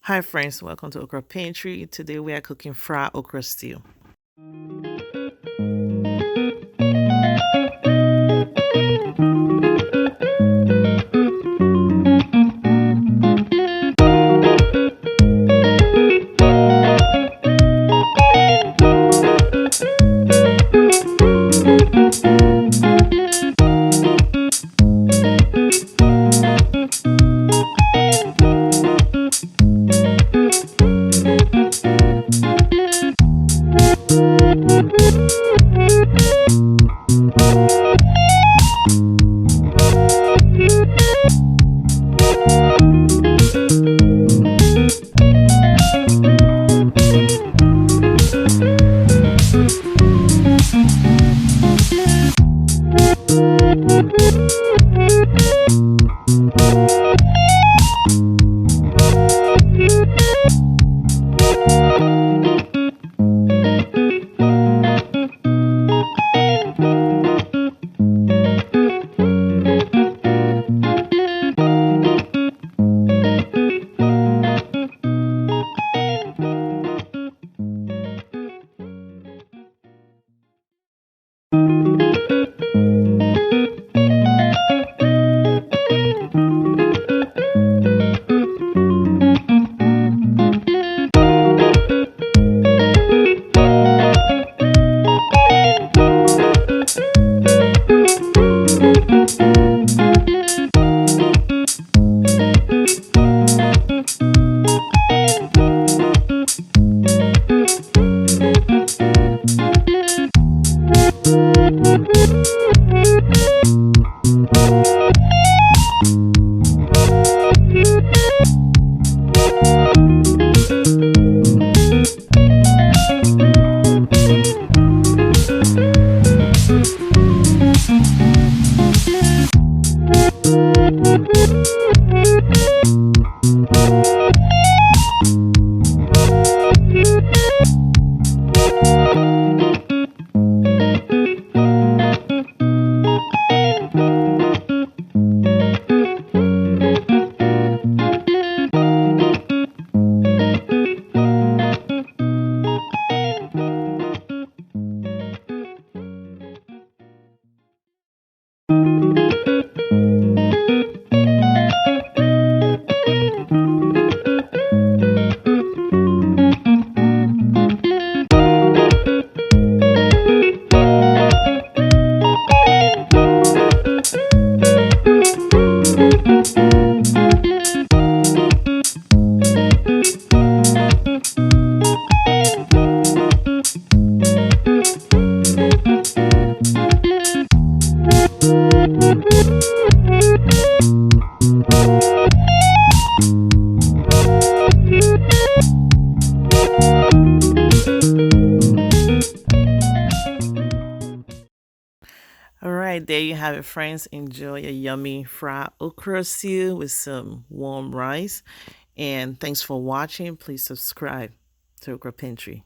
Hi friends, welcome to Okra Pantry. Today we are cooking fried okra stew. All right, there you have it, friends. Enjoy a yummy fried okra stew with some warm rice. And thanks for watching. Please subscribe to Okra Pantry.